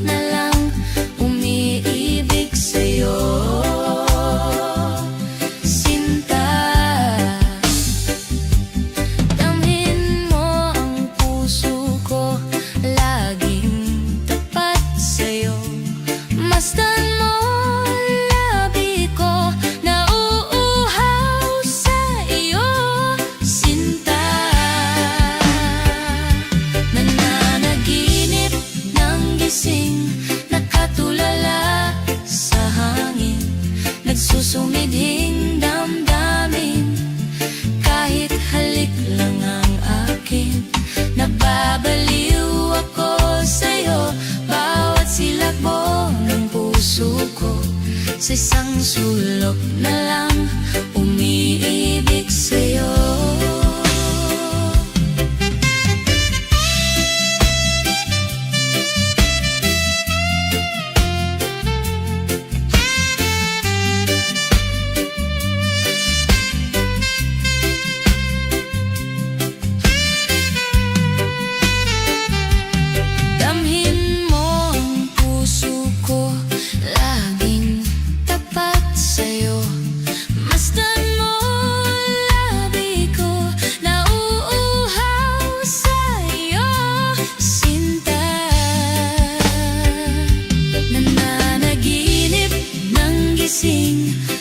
na lang umiibig sa'yo, sinta. Damhin mo ang puso ko, laging tapat sa'yo. Masdan mo labi ko, nauuhaw sa iyo, sinta. Nananaginip ng gising, nakatulala sa hangin, nagsusumidhing damdamin, kahit halik lang ang akin. Nababaliw ako sa'yo, bawat silakbo ng puso ko, sa isang sulok na lang umiibig sa'yo.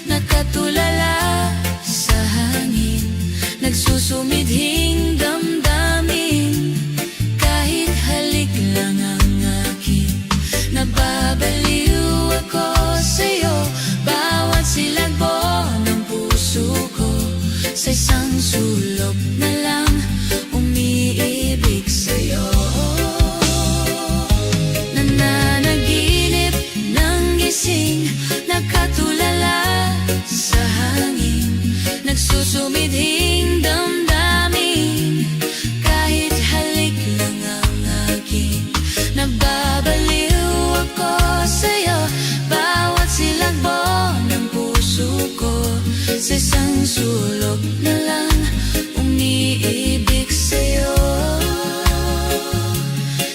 Nakatulala sa hangin, nagsusumidhing damdamin, kahit halik lang ang akin. Nababaliw ako sa'yo, bawat silagbo ng puso ko, sa isang sulok na lang umiibig sa'yo. Nananaginip ng gising, nakatulala sa hangin, nagsusumidhing damdamin, kahit halik lang ang akin. Nababaliw ako sa'yo, bawat silagbo ng puso ko, sa isang sulok na lang umiibig sa'yo,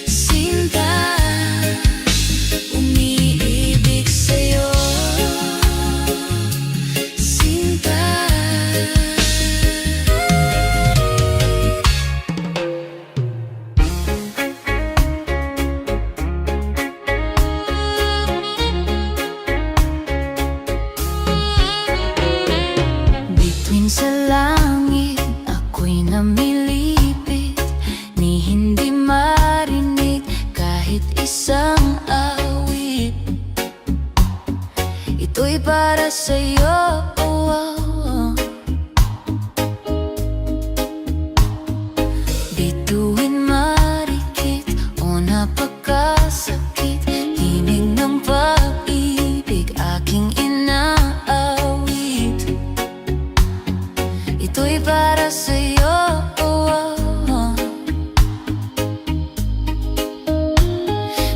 sinta. Umiibig sa'yo, sa langit ako'y namilipit, ni hindi marinig kahit isang awit. Ito'y para sa'yo, oh, oh. Bituin marikit o napakasakit, tinig ng pag-ibig aking inaawit. Ito'y para sa'yo, oh, oh.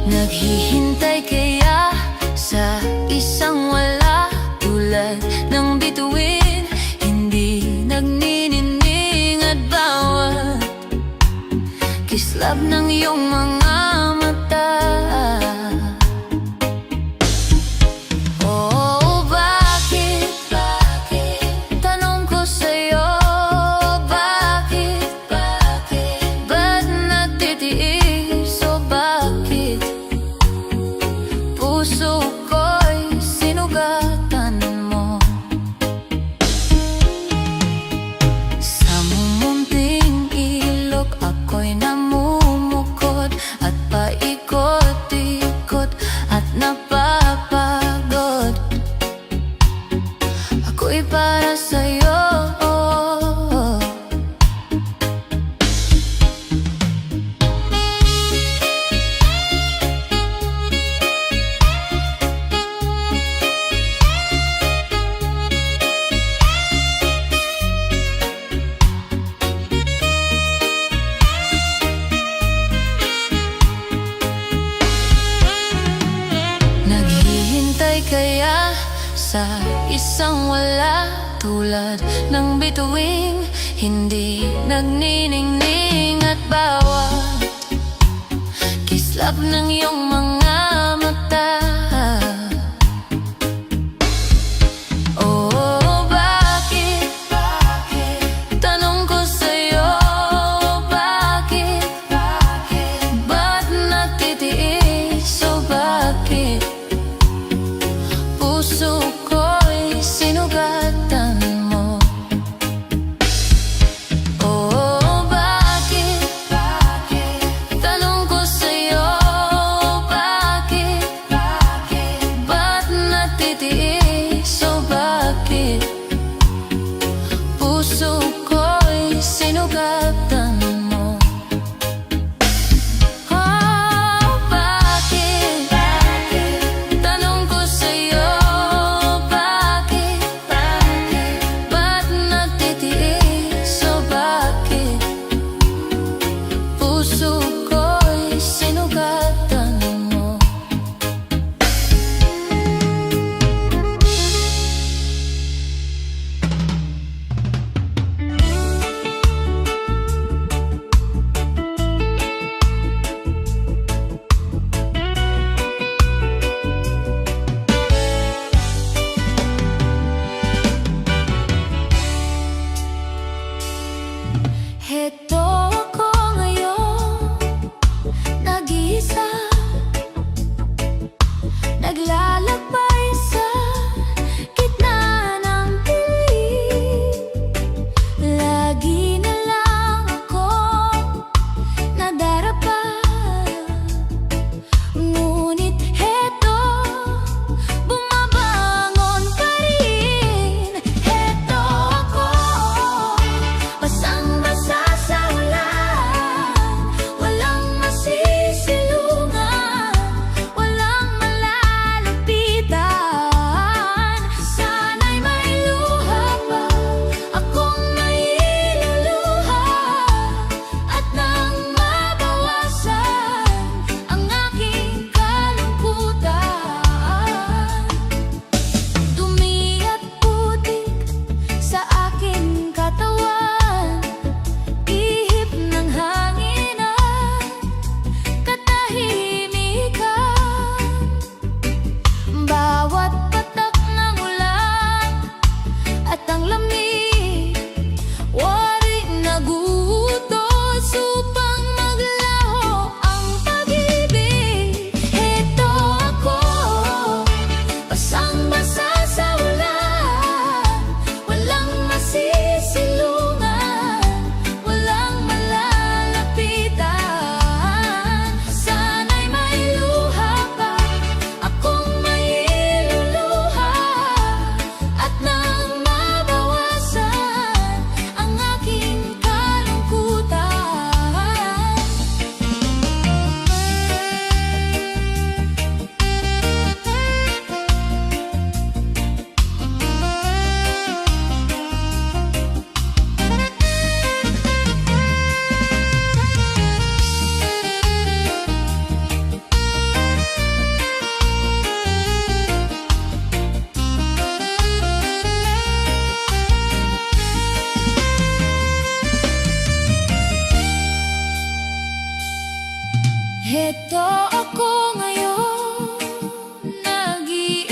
Naghihintay kaya sa isang wala, tulad ng bituin, hindi nagninining, at bawat kislap ng iyong mga mata. Puso ko'y sinugatan mo, sa mumunting ilog ako'y namumukod, at paikot-ikot at napapagod. Ako'y para sa'yo, oh. Kaya sa isang wala, tulad ng bituing hindi nagniningning, at bawat kislap ng iyong mga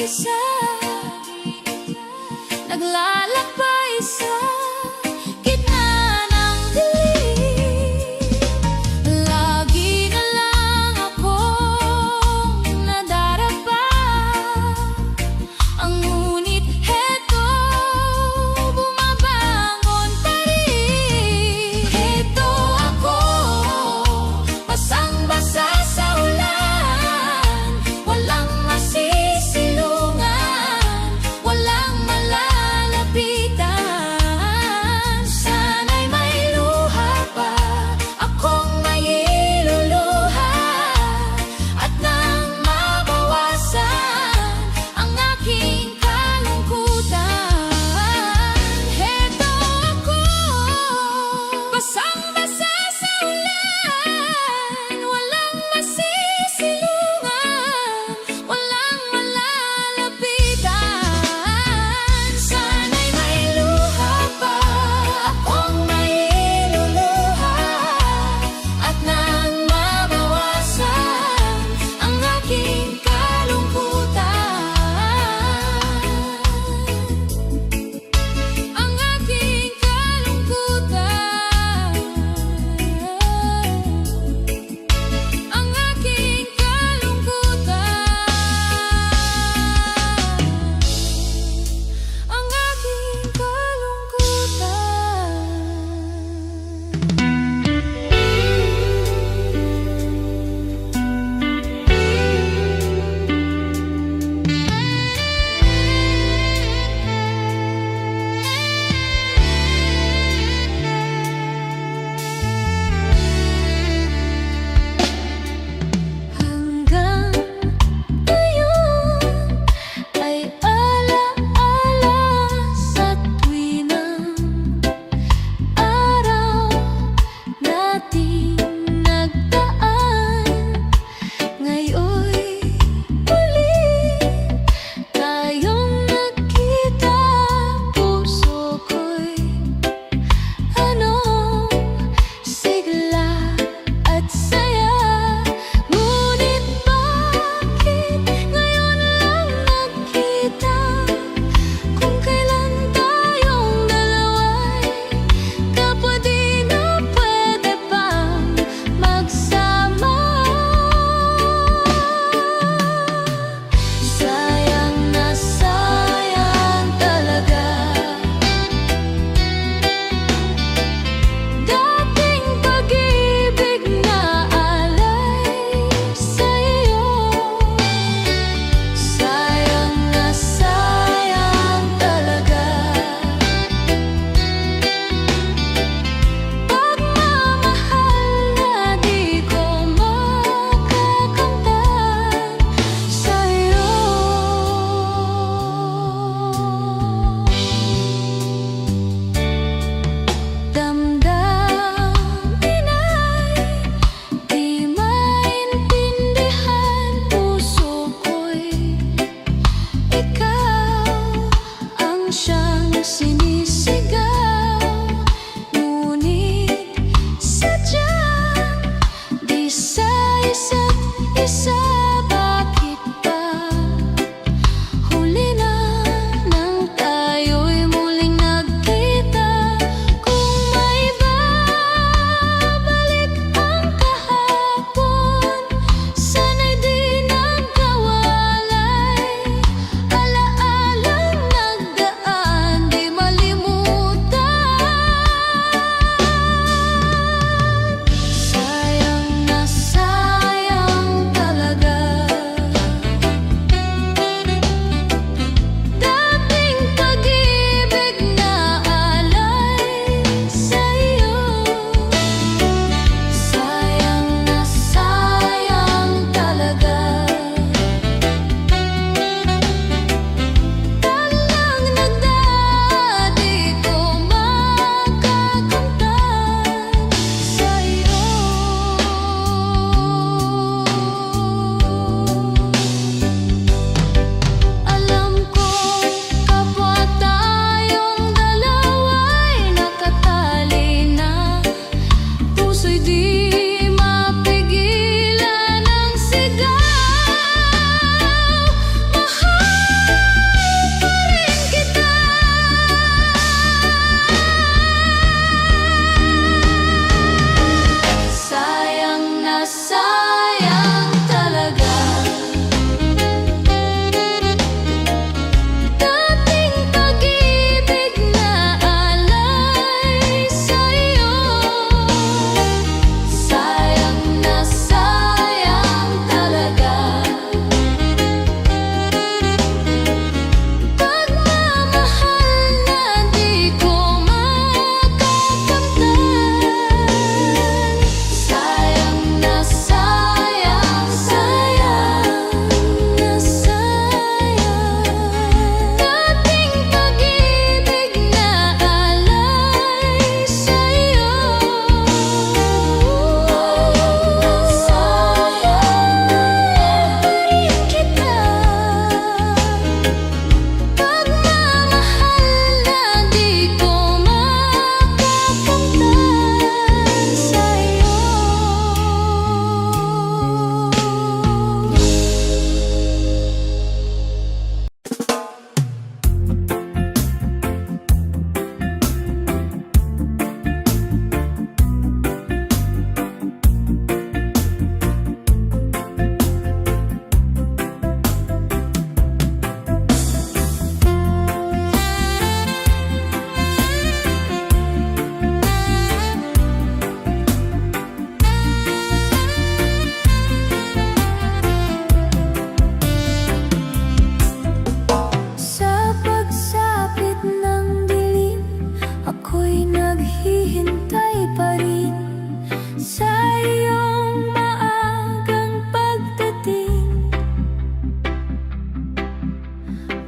nag-iisa, naglalakbay sa gitna ng dilim. Lagi na lang akong nadarapa, ngunit heto, bumabangon pa rin. Heto ako, basang-basa sa ulan, walang masisilungan, walang malalapitan.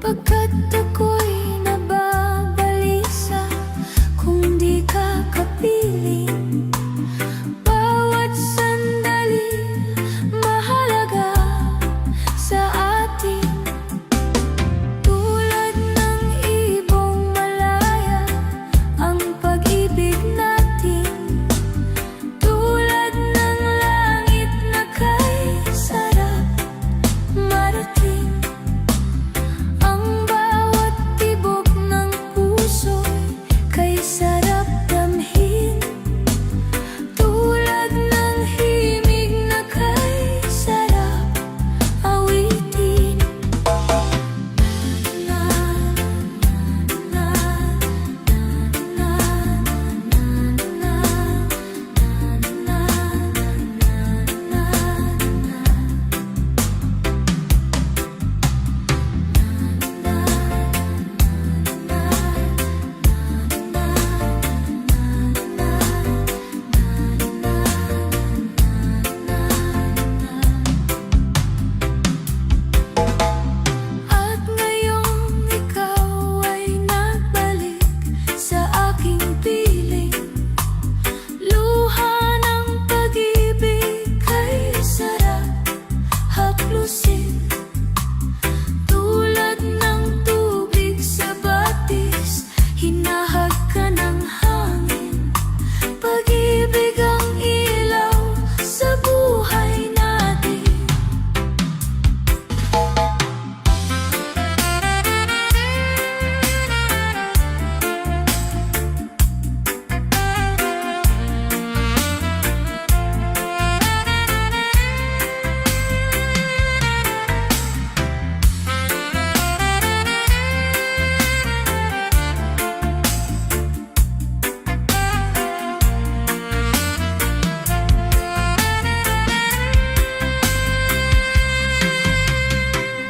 Pagkat ako'y nababalisa kung di ka kapiling. Bawat sandali mahalaga sa atin. Tulad ng ibong malaya ang pag-ibig natin. Tulad ng langit na kay sarap marating. Ang bawat tibok ng puso'y kay sarap damhin. Tulad ng himig na kay sarap awitin. Na, na, na, na, At ngayong ikaw ay nagbalik sa aking piling. Luha ng pag-ibig kay sarap haplusin. Tulad ng tubig sa batis, hinahag ka ng hangin. Pag-ibig ang ilaw sa buhay natin.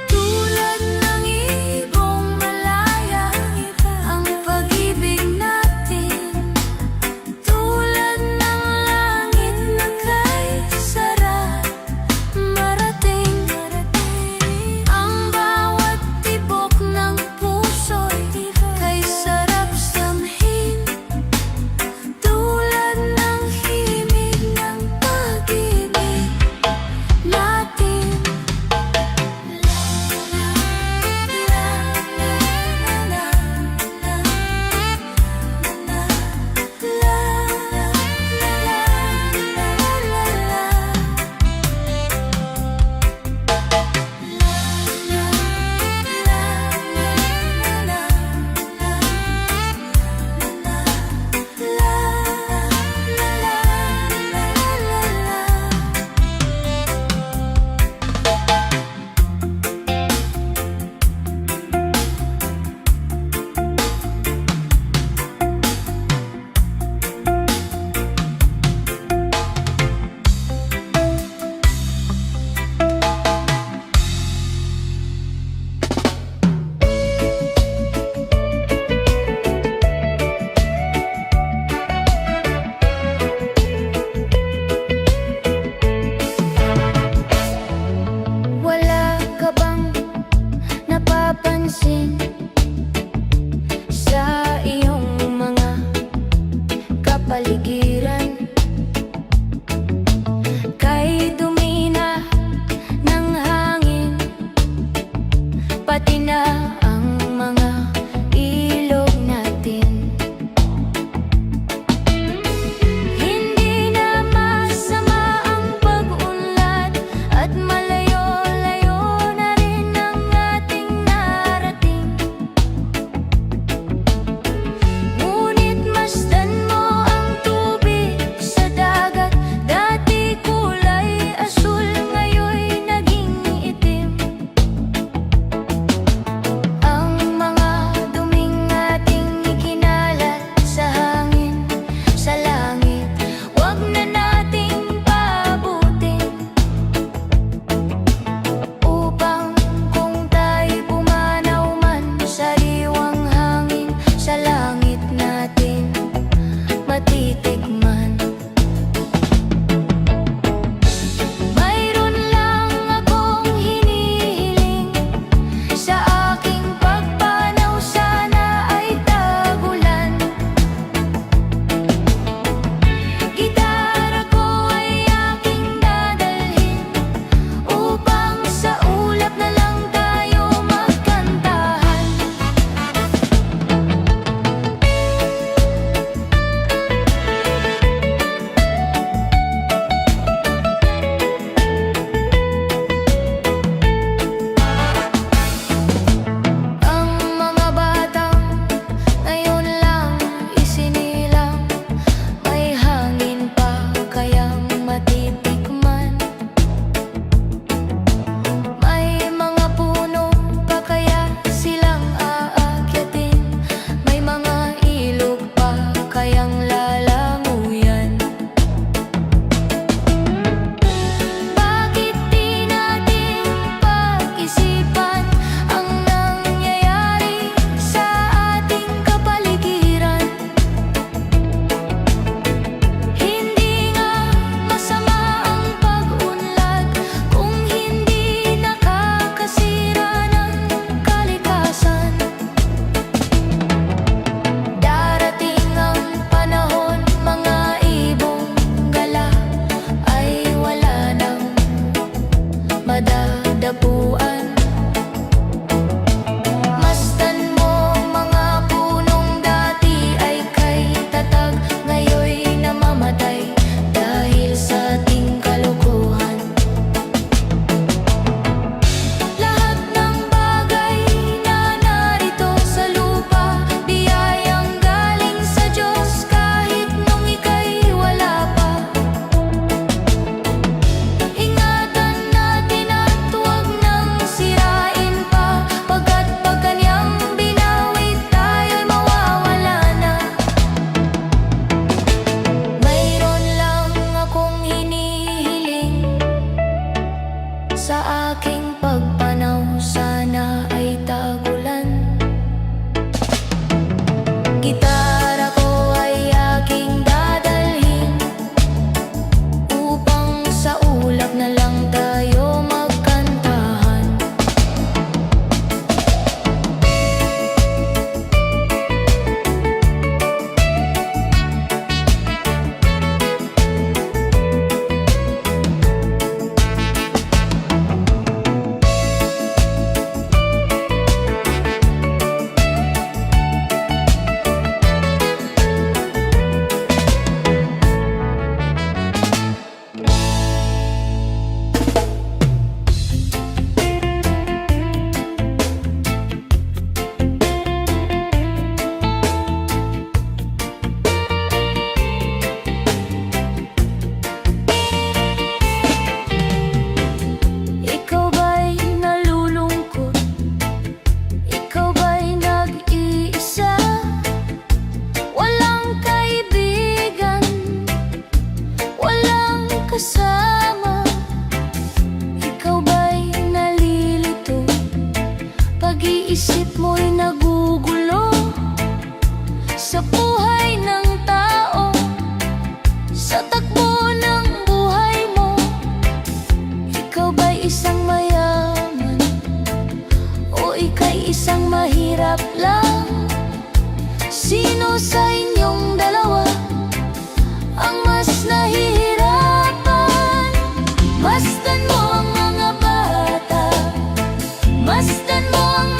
Tulad ng ibong malaya ang pag-ibig natin. Tulad ng langit na kay sarap marating. Ang bawat tibok ng puso'y kay sarap samhin. Tulad ng himig ng pag-ibig natin. Wala ka bang napapansin sa iyong mga kapaligiran? Kay dumi na ng hangin, pati na ang mga ilog natin. Hindi na masama ang pag-unlad at malayo-layo na rin ang ating narating. Ngunit masdan mo ang tubig sa dagat. Dati kulay asul, ngayon'y naging itim. Ang mga isip mo'y nagugulo sa buhay ng tao, sa takbo ng buhay mo. Ikaw ba'y isang mayaman o ika'y isang mahirap lang? Sino sa inyong dalawa ang mas nahihirapan? Masdan mo ang mga bata, masdan mo ang